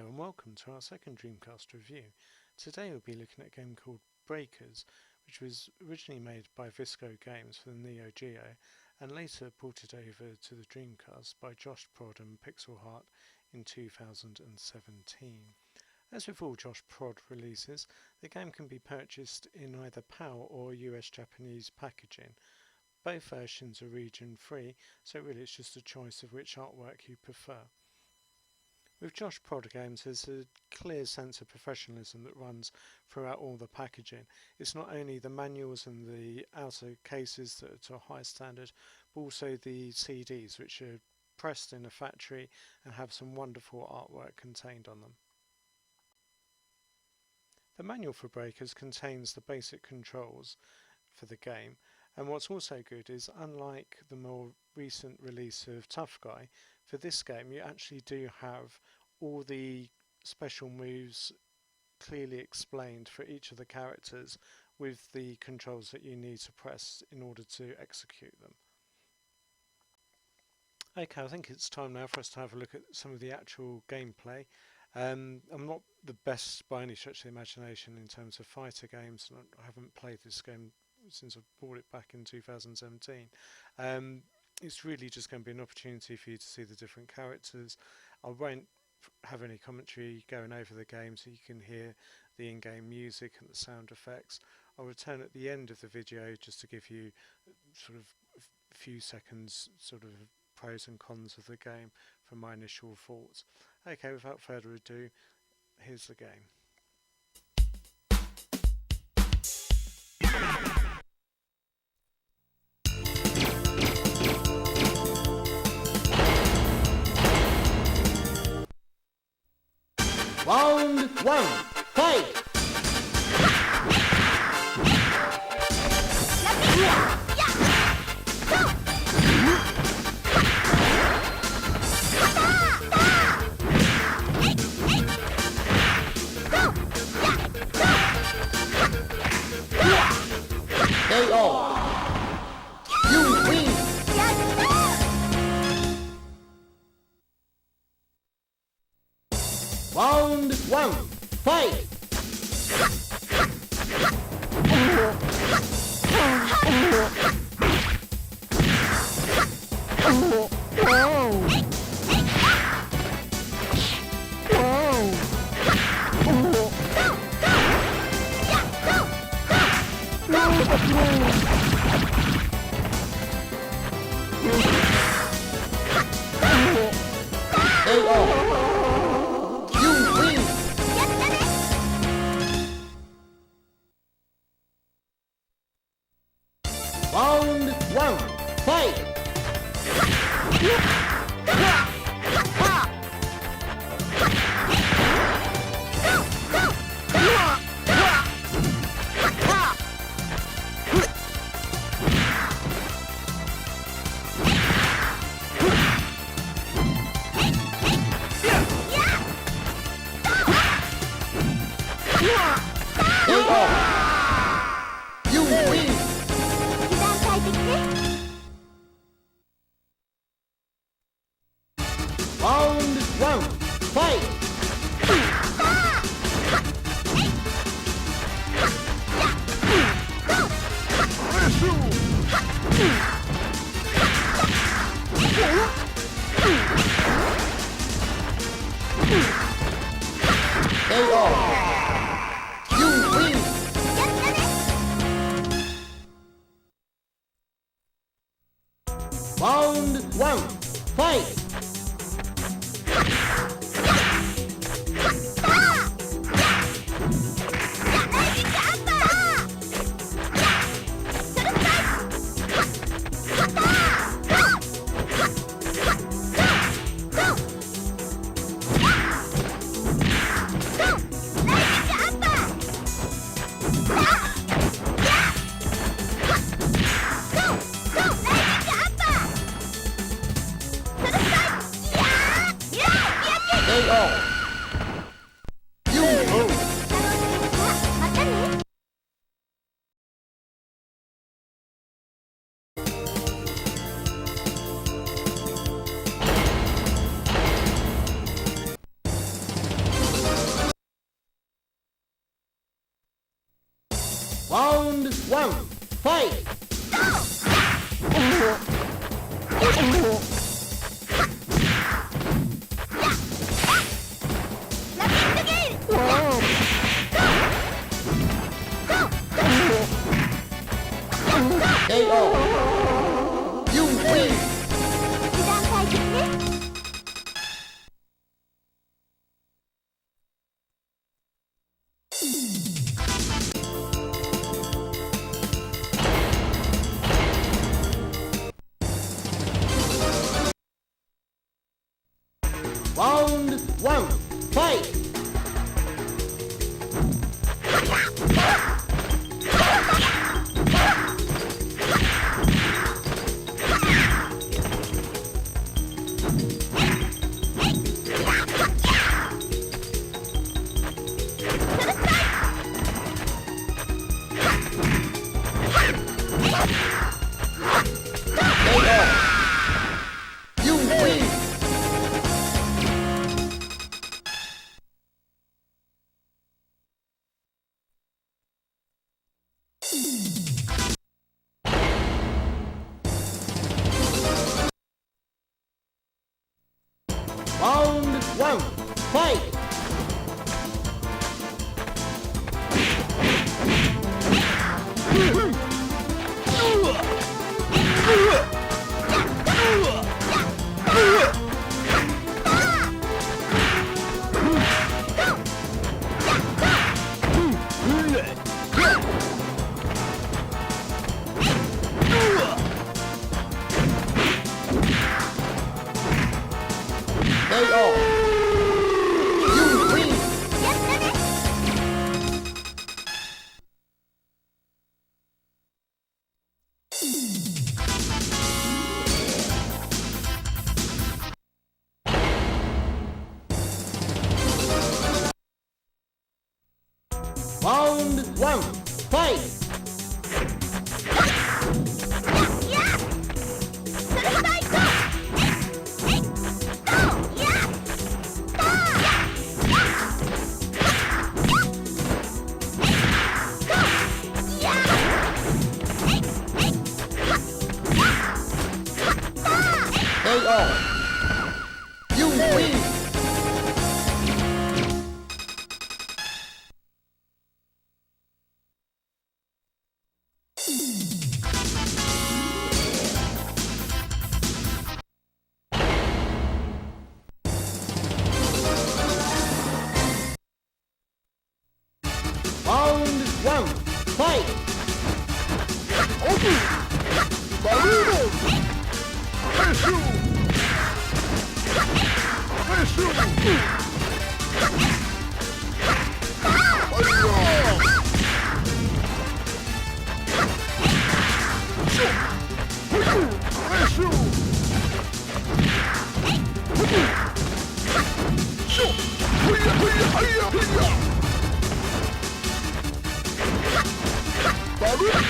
and welcome to our second Dreamcast review. Today we'll be looking at a game called Breakers, which was originally made by Visco Games for the Neo Geo and later ported over to the Dreamcast by Joshprod and Pixel Heart in 2017. As with all Joshprod releases, the game can be purchased in either PAL or US-Japanese packaging. Both versions are region free, so really it's just a choice of which artwork you prefer. With Joshprod games, there's a clear sense of professionalism that runs throughout all the packaging. It's not only the manuals and the outer cases that are to a high standard, but also the CDs, which are pressed in a factory and have some wonderful artwork contained on them. The manual for Breakers contains the basic controls for the game, and what's also good is, unlike the more recent release of Tough Guy, for this game you actually do have all the special moves clearly explained for each of the characters with the controls that you need to press in order to execute them. Okay, I think it's time now for us to have a look at some of the actual gameplay. I'm not the best by any stretch of the imagination in terms of fighter games, and I haven't played this game since I bought it back in 2017. It's really just going to be an opportunity for you to see the different characters. I won't have any commentary going over the game, so you can hear the in-game music and the sound effects. I'll return at the end of the video just to give you sort of a few seconds sort of pros and cons of the game from my initial thoughts. Okay, without further ado, here's the game. Round one, fight! KO! You win! Round one, fight! Round one, fight! You win! Round one, fight! KO! You win! Round one, fight! Round one, fight! KO! You win! 油断大敵ね。Round one, fight! You win! Round one, fight! KO! You win! やったね。Round one, fight! やっそれほどいこう。えいとやとやえいえい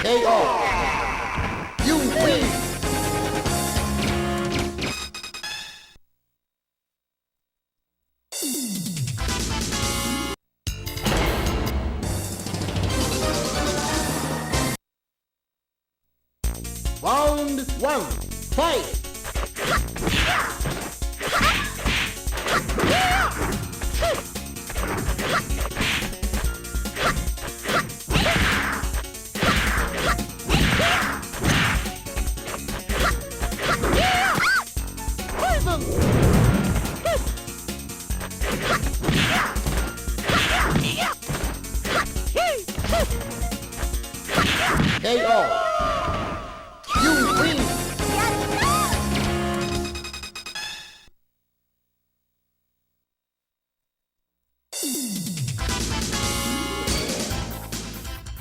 KO! You win! Round one, fight! KO! You win! Round one, fight! KO! You win! やった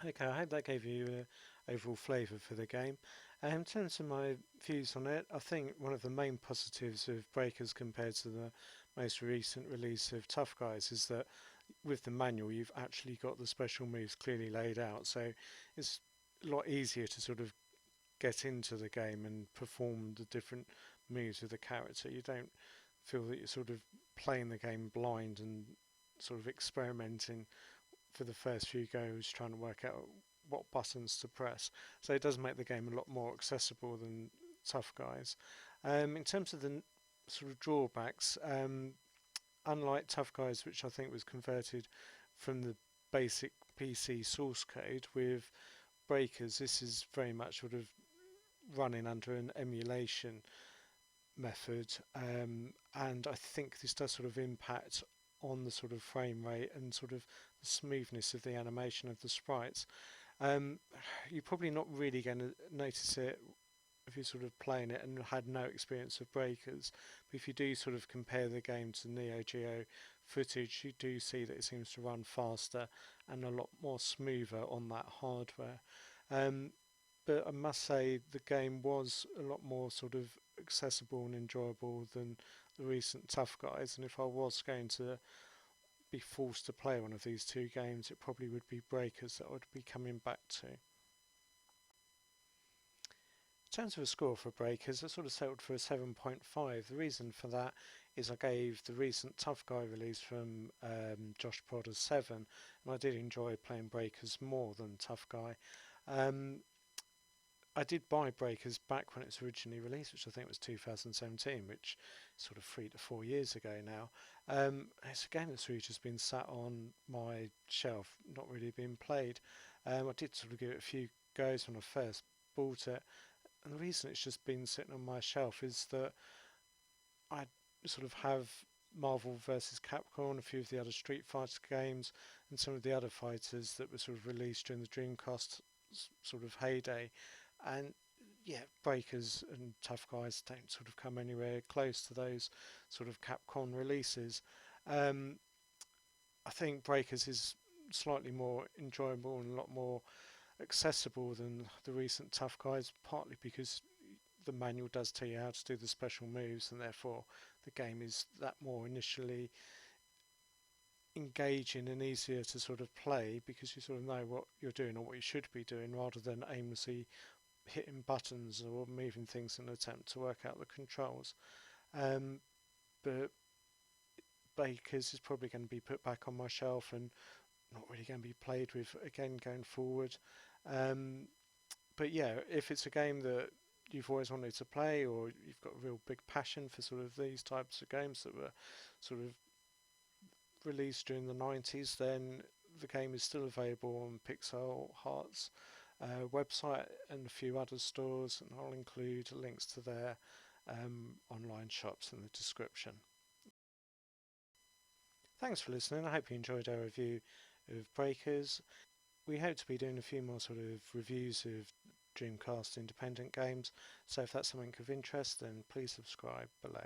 Okay, I hope that gave you an overall flavour for the game. In terms of my views on it, I think one of the main positives of Breakers compared to the most recent release of Tough Guys is that with the manual you've actually got the special moves clearly laid out, so it's a lot easier to sort of get into the game and perform the different moves of the character. You don't feel that you're sort of playing the game blind and sort of experimenting for the first few goes, trying to work out what buttons to press. So it does make the game a lot more accessible than Tough Guys. In terms of the sort of drawbacks, unlike Tough Guys, which I think was converted from the basic PC source code, with Breakers, this is very much sort of running under an emulation method, and I think this does sort of impact on the sort of frame rate and sort of the smoothness of the animation of the sprites. You're probably not really going to notice it if you're sort of playing it and had no experience of Breakers, but if you do sort of compare the game to Neo Geo footage, you do see that it seems to run faster and a lot more smoother on that hardware. But I must say the game was a lot more sort of accessible and enjoyable than the recent Tough Guys, and if I was going to be forced to play one of these two games, it probably would be Breakers that I would be coming back to. In terms of a score for Breakers, I sort of settled for a 7.5. The reason for that is I gave the recent Tough Guy release from Joshprod a 7, and I did enjoy playing Breakers more than Tough Guy. I did buy Breakers back when it was originally released, which I think was 2017, which is sort of 3 to 4 years ago now. It's a game that's really just been sat on my shelf, not really been played. I did sort of give it a few goes when I first bought it, and the reason it's just been sitting on my shelf is that I sort of have Marvel vs. Capcom, a few of the other Street Fighter games, and some of the other fighters that were sort of released during the Dreamcast sort of heyday. And yeah, Breakers and Tough Guys don't sort of come anywhere close to those sort of Capcom releases. I think Breakers is slightly more enjoyable and a lot more accessible than the recent Tough Guys, partly because the manual does tell you how to do the special moves, and therefore the game is that more initially engaging and easier to sort of play, because you sort of know what you're doing or what you should be doing, rather than aimlessly hitting buttons or moving things in an attempt to work out the controls. But Breakers is probably going to be put back on my shelf and not really going to be played with again going forward. But yeah, if it's a game that you've always wanted to play, or you've got a real big passion for sort of these types of games that were sort of released during the 90s, then the game is still available on Pixel Heart's website and a few other stores, and I'll include links to their online shops in the description. Thanks for listening. I hope you enjoyed our review of Breakers. We hope to be doing a few more sort of reviews of Dreamcast independent games, so if that's something of interest, then please subscribe below.